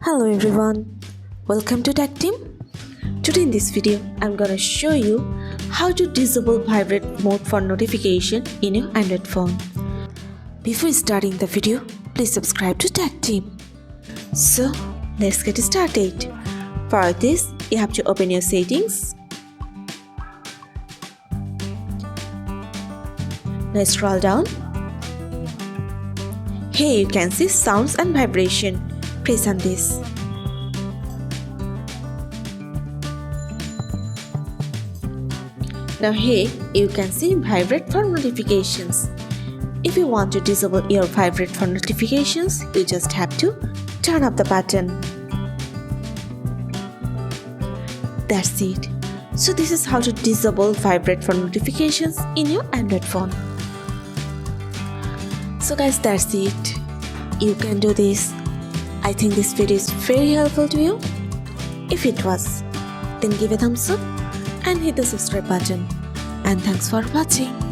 Hello everyone, welcome to Tactim. Today in this video, I'm gonna show you how to disable vibrate mode for notification in your Android phone. Before starting the video, please subscribe to Tactim. So, let's get started. For this, you have to open your settings. Now scroll down. Here you can see sounds and vibration. Press on this. Now here you can see vibrate for notifications. If you want to disable your vibrate for notifications, you just have to turn off the button. That's it. So this is how to disable vibrate for notifications in your Android phone. So guys, that's it. You can do this. I think this video is very helpful to you. If it was, then give a thumbs up and hit the subscribe button. And thanks for watching.